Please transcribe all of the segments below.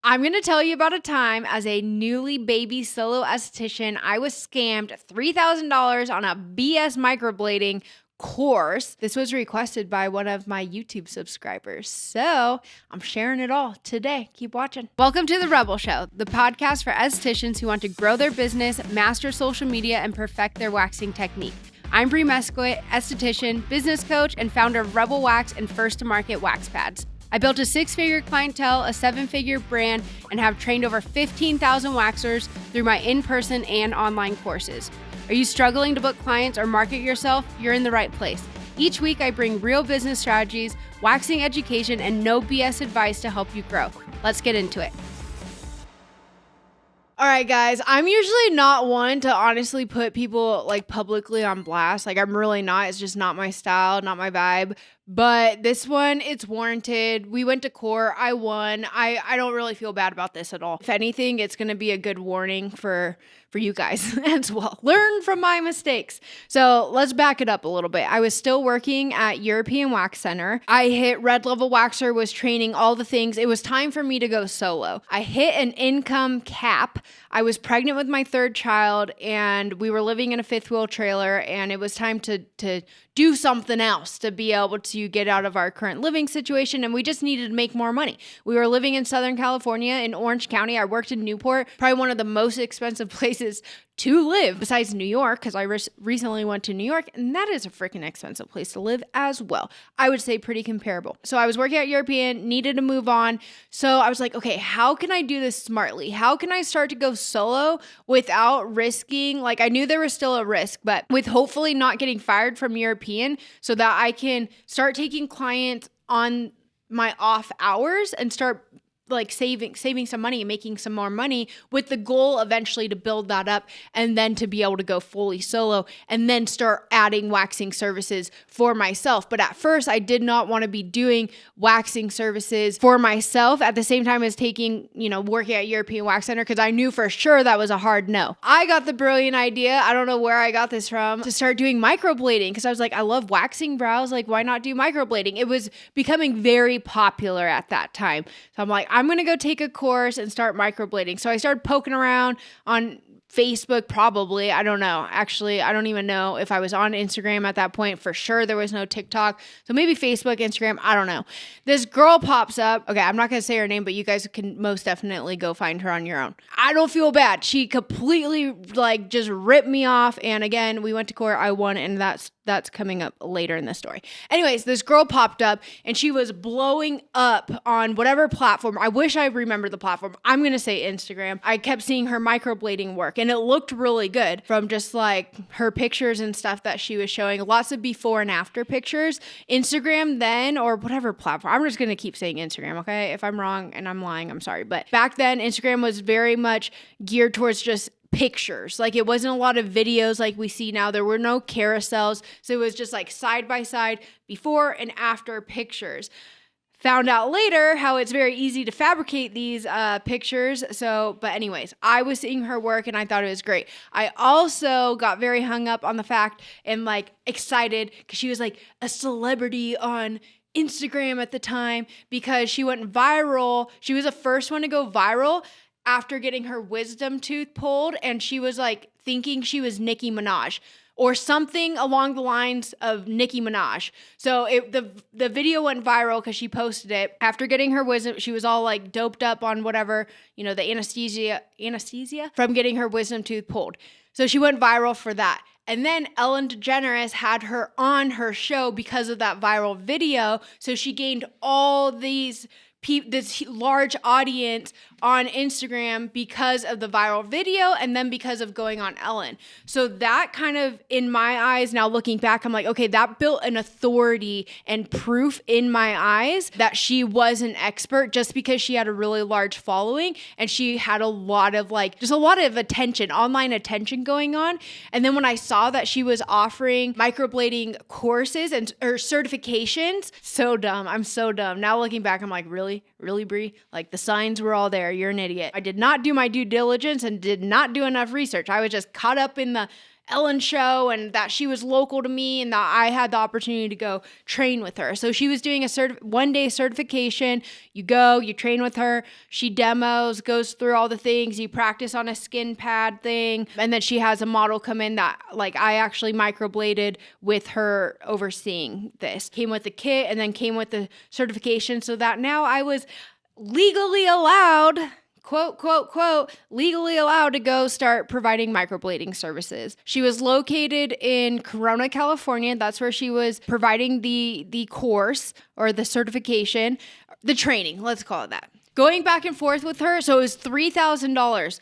I'm going to tell you about a time as a newly baby solo esthetician, I was scammed $3,000 on a BS microblading course. This was requested by one of my YouTube subscribers. So I'm sharing it all today. Keep watching. Welcome to The Rebel Show, the podcast for estheticians who want to grow their business, master social media, and perfect their waxing technique. I'm Bree Mesquit, esthetician, business coach, and founder of Rebel Wax and First to Market Wax Pads. I built a 6-figure clientele, a 7-figure brand, and have trained over 15,000 waxers through my in-person and online courses. Are you struggling to book clients or market yourself? You're in the right place. Each week, I bring real business strategies, waxing education, and no BS advice to help you grow. Let's get into it. All right, guys, I'm usually not one to honestly put people like publicly on blast. Like, I'm really not. It's just not my style, not my vibe. But this one, it's warranted. We went to court. I won. I don't really feel bad about this at all. If anything, it's going to be a good warning for you guys as well. Learn from my mistakes. So let's back it up a little bit. I was still working at European Wax Center. I hit red level waxer, was training all the things. It was time for me to go solo. I hit an income cap. I was pregnant with my third child and we were living in a fifth wheel trailer, and it was time to do something else to be able to get out of our current living situation, and we just needed to make more money. We were living in Southern California in Orange County. I worked in Newport, probably one of the most expensive places to live besides New York, because I recently went to New York, and that is a freaking expensive place to live as well. I would say pretty comparable. So I was working at European, needed to move on. So I was like, okay, how can I do this smartly? How can I start to go solo without risking, like I knew there was still a risk, but with hopefully not getting fired from European so that I can start taking clients on my off hours and start like saving some money and making some more money, with the goal eventually to build that up and then to be able to go fully solo and then start adding waxing services for myself. But at first I did not want to be doing waxing services for myself at the same time as taking, working at European Wax Center, because I knew for sure that was a hard no. I got the brilliant idea, I don't know where I got this from, to start doing microblading, because I was like, I love waxing brows, like why not do microblading? It was becoming very popular at that time. So I'm like, I'm going to go take a course and start microblading. So I started poking around on Facebook, probably. I don't know. Actually, I don't even know if I was on Instagram at that point. For sure, there was no TikTok. So maybe Facebook, Instagram, I don't know. This girl pops up. Okay, I'm not going to say her name, but you guys can most definitely go find her on your own. I don't feel bad. She completely just ripped me off. And again, we went to court. I won, and that's coming up later in the story. Anyways, this girl popped up and she was blowing up on whatever platform. I wish I remembered the platform. I'm going to say Instagram. I kept seeing her microblading work and it looked really good from just like her pictures and stuff that she was showing. Lots of before and after pictures. Instagram then, or whatever platform. I'm just going to keep saying Instagram, okay? If I'm wrong and I'm lying, I'm sorry. But back then, Instagram was very much geared towards just pictures. Like, it wasn't a lot of videos like we see now. There were no carousels. So it was just like side by side, before and after pictures. Found out later how it's very easy to fabricate these pictures. But anyways, I was seeing her work and I thought it was great. I also got very hung up on the fact and like excited because she was like a celebrity on Instagram at the time, because she went viral. She was the first one to go viral after getting her wisdom tooth pulled, and she was like thinking she was Nicki Minaj or something along the lines of Nicki Minaj. So the video went viral because she posted it after getting her wisdom. She was all like doped up on whatever, the anesthesia from getting her wisdom tooth pulled. So she went viral for that. And then Ellen DeGeneres had her on her show because of that viral video. So she gained all this large audience on Instagram because of the viral video and then because of going on Ellen. So that kind of, in my eyes, now looking back, I'm like, okay, that built an authority and proof in my eyes that she was an expert just because she had a really large following and she had a lot of just a lot of attention, online attention going on. And then when I saw that she was offering microblading courses or certifications, so dumb. I'm so dumb. Now looking back, I'm like, really, Bree? Like, the signs were all there. You're an idiot. I did not do my due diligence and did not do enough research. I was just caught up in the Ellen show and that she was local to me and that I had the opportunity to go train with her. So she was doing a 1-day certification. You go, you train with her. She demos, goes through all the things. You practice on a skin pad thing. And then she has a model come in that like I actually microbladed with her overseeing this. Came with the kit and then came with the certification so that now I was legally allowed, quote, quote, quote, legally allowed to go start providing microblading services. She was located in Corona, California. That's where she was providing the course or the certification, the training, let's call it that. Going back and forth with her, so it was $3,000.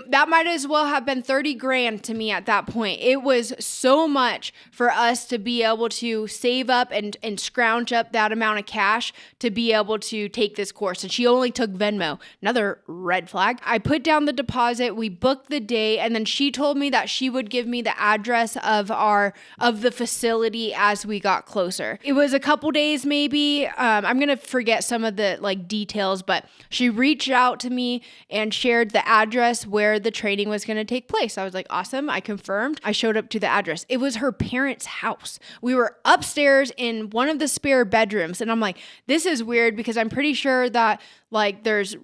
That might as well have been 30 grand to me at that point. It was so much for us to be able to save up and scrounge up that amount of cash to be able to take this course. And she only took Venmo. Another red flag. I put down the deposit, we booked the day, and then she told me that she would give me the address of the facility as we got closer. It was a couple days maybe. I'm going to forget some of the like details, but she reached out to me and shared the address where the training was going to take place. I was like, awesome. I confirmed. I showed up to the address. It was her parents' house. We were upstairs in one of the spare bedrooms. And I'm like, this is weird because I'm pretty sure that like there's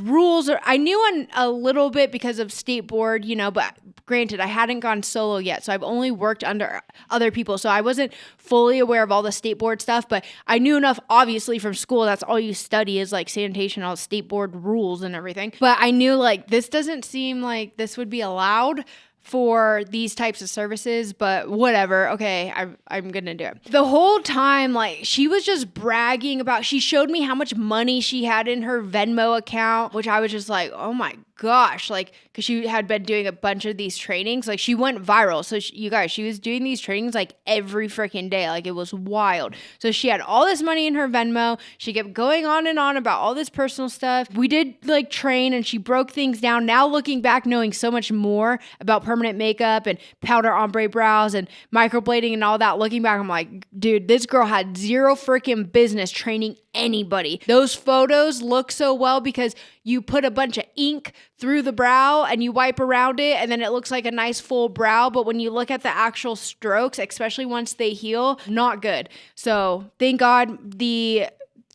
rules, or I knew a little bit because of state board, but granted, I hadn't gone solo yet. So I've only worked under other people. So I wasn't fully aware of all the state board stuff, but I knew enough obviously from school. That's all you study is like sanitation, all state board rules and everything. But I knew like, this doesn't seem like this would be allowed for these types of services, but whatever. Okay, I'm gonna do it. The whole time, like, she was just bragging about, she showed me how much money she had in her Venmo account, which I was just like, oh my gosh, like, because she had been doing a bunch of these trainings. Like, she went viral. So you guys, she was doing these trainings like every freaking day. Like, it was wild. So she had all this money in her Venmo. She kept going on and on about all this personal stuff. We did like train and she broke things down. Now looking back, knowing so much more about permanent makeup and powder ombre brows and microblading and all that, looking back, I'm like, dude, this girl had zero freaking business training anybody. Those photos look so well because you put a bunch of ink through the brow and you wipe around it and then it looks like a nice full brow. But when you look at the actual strokes, especially once they heal, not good. So thank God the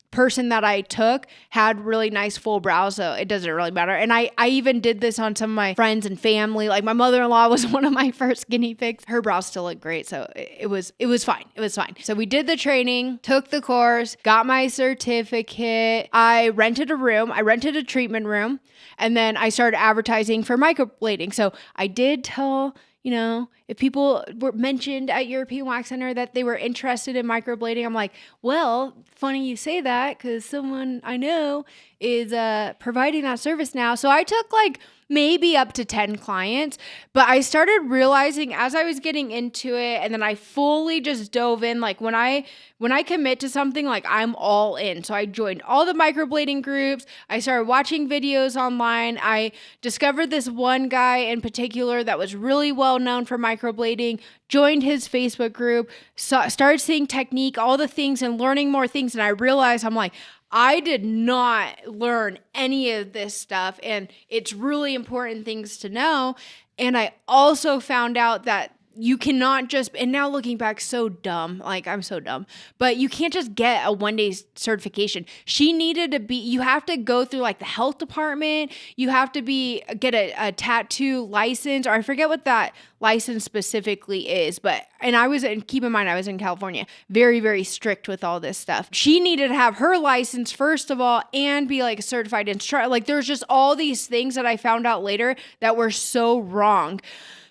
person that I took had really nice full brows, so it doesn't really matter. And I even did this on some of my friends and family. Like my mother-in-law was one of my first guinea pigs. Her brows still look great, so it was fine. It was fine. So we did the training, took the course, got my certificate. I rented a room. I rented a treatment room, and then I started advertising for microblading. So I did tell, if people were mentioned at European Wax Center that they were interested in microblading, I'm like, well, funny you say that because someone I know is providing that service now. So I took like maybe up to 10 clients, but I started realizing as I was getting into it, and then I fully just dove in. Like when I commit to something, like I'm all in. So I joined all the microblading groups. I started watching videos online. I discovered this one guy in particular that was really well known for microblading, joined his Facebook group, started seeing technique, all the things and learning more things. And I realized I'm like, I did not learn any of this stuff, and it's really important things to know. And I also found out that you cannot just, and now looking back, so dumb, like I'm so dumb, but you can't just get a 1-day certification. She needed to be, you have to go through like the health department. You have to get a tattoo license, or I forget what that license specifically is, and keep in mind, I was in California, very, very strict with all this stuff. She needed to have her license first of all, and be like a certified instructor. Like there's just all these things that I found out later that were so wrong.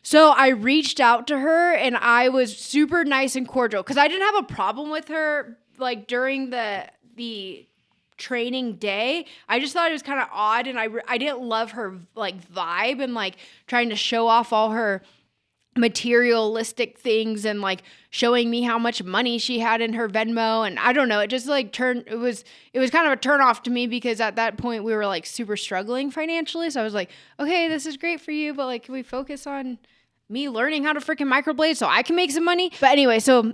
So I reached out to her and I was super nice and cordial because I didn't have a problem with her like during the training day. I just thought it was kind of odd, and I didn't love her like vibe and like trying to show off all her materialistic things and like showing me how much money she had in her Venmo. And I don't know, it just like it was kind of a turn off to me because at that point we were like super struggling financially. So I was like, okay, this is great for you, but like, can we focus on me learning how to freaking microblade so I can make some money? But anyway, so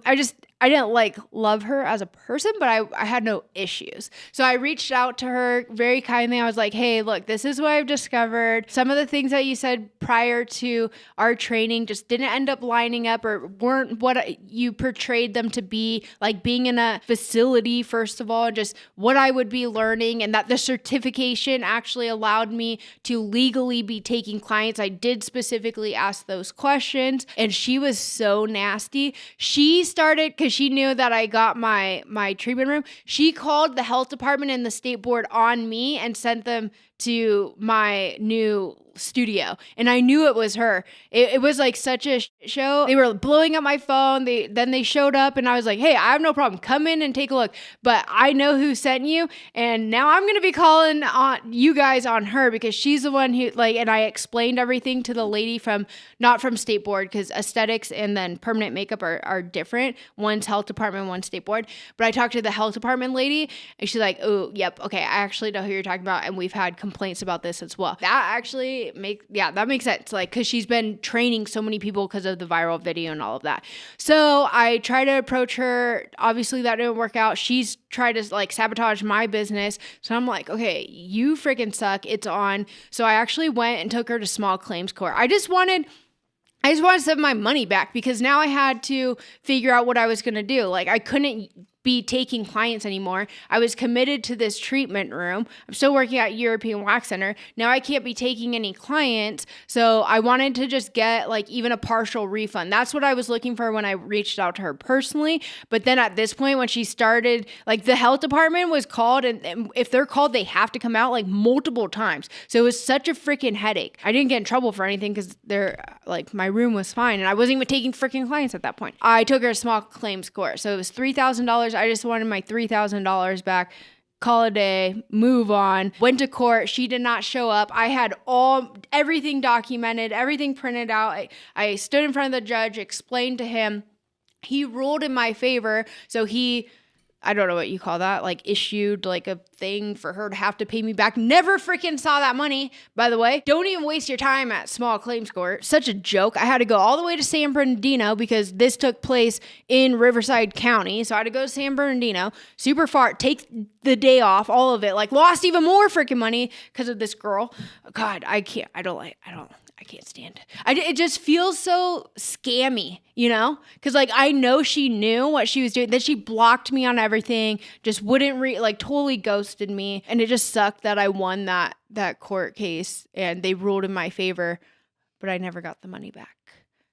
I didn't like love her as a person, but I had no issues. So I reached out to her very kindly. I was like, hey, look, this is what I've discovered. Some of the things that you said prior to our training just didn't end up lining up or weren't what you portrayed them to be, like being in a facility, first of all, just what I would be learning, and that the certification actually allowed me to legally be taking clients. I did specifically ask those questions, and she was so nasty. She started, because she knew that I got my treatment room, she called the health department and the state board on me and sent them to my new studio, and I knew it was her. It was like such a show. They were blowing up my phone. Then they showed up, and I was like, hey, I have no problem. Come in and take a look, but I know who sent you, and now I'm going to be calling on you guys on her, because she's the one who, like, and I explained everything to the lady not from state board, because aesthetics and then permanent makeup are different. One's health department, one's state board. But I talked to the health department lady, and she's like, oh, yep, okay, I actually know who you're talking about, and we've had complaints about this as well. That actually that makes sense, like, because she's been training so many people because of the viral video and all of that. So I tried to approach her. Obviously that didn't work out. She's tried to like sabotage my business. So I'm like, okay, you freaking suck. It's on. So I actually went and took her to small claims court. I just wanted to send my money back, because now I had to figure out what I was going to do. Like, I couldn't be taking clients anymore. I was committed to this treatment room. I'm still working at European Wax Center. Now I can't be taking any clients. So I wanted to just get like even a partial refund. That's what I was looking for when I reached out to her personally. But then at this point, when she started, like, the health department was called, and if they're called, they have to come out like multiple times. So it was such a freaking headache. I didn't get in trouble for anything, because my room was fine, and I wasn't even taking freaking clients at that point. I took her to small claims court. So it was $3,000. I just wanted my $3,000 back. Call a day, move on. Went to court. She did not show up. I had everything documented, everything printed out. I stood in front of the judge, explained to him. He ruled in my favor. So I don't know what you call that, like issued like a thing for her to have to pay me back. Never freaking saw that money, by the way. Don't even waste your time at small claims court. Such a joke. I had to go all the way to San Bernardino, because this took place in Riverside County. So I had to go to San Bernardino, super far, take the day off, all of it, like lost even more freaking money because of this girl. God, I can't stand it. It just feels so scammy, because like I know she knew what she was doing. Then she blocked me on everything, just wouldn't totally ghosted me. And it just sucked that I won that court case and they ruled in my favor, but I never got the money back.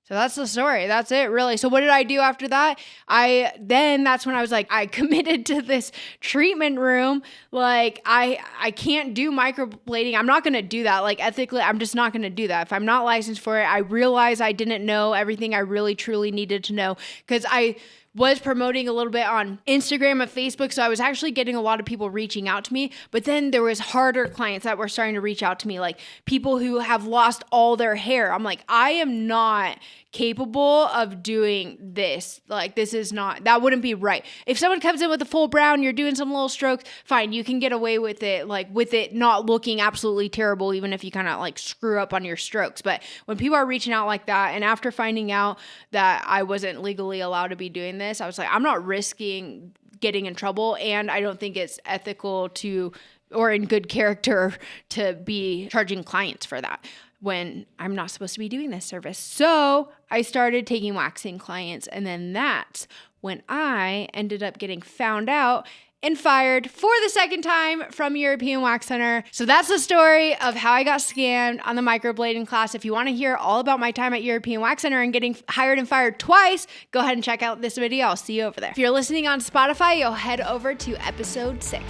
So that's the story. That's it, really. So what did I do after that? That's when I was like, I committed to this treatment room. Like, I can't do microblading. I'm not going to do that. Like, ethically, I'm just not going to do that. If I'm not licensed for it, I realized I didn't know everything I really, truly needed to know, because I was promoting a little bit on Instagram and Facebook. So I was actually getting a lot of people reaching out to me, but then there was harder clients that were starting to reach out to me, like people who have lost all their hair. I'm like, I am not capable of doing this. Like, that wouldn't be right. If someone comes in with a full brown, you're doing some little strokes, fine, you can get away with it, like with it not looking absolutely terrible, even if you kind of like screw up on your strokes. But when people are reaching out like that, and after finding out that I wasn't legally allowed to be doing this, I was like, I'm not risking getting in trouble, and I don't think it's ethical or in good character to be charging clients for that when I'm not supposed to be doing this service. So I started taking waxing clients, and then that's when I ended up getting found out and fired for the second time from European Wax Center. So that's the story of how I got scammed on the microblading class. If you want to hear all about my time at European Wax Center and getting hired and fired twice, go ahead and check out this video. I'll see you over there. If you're listening on Spotify, you'll head over to episode 6.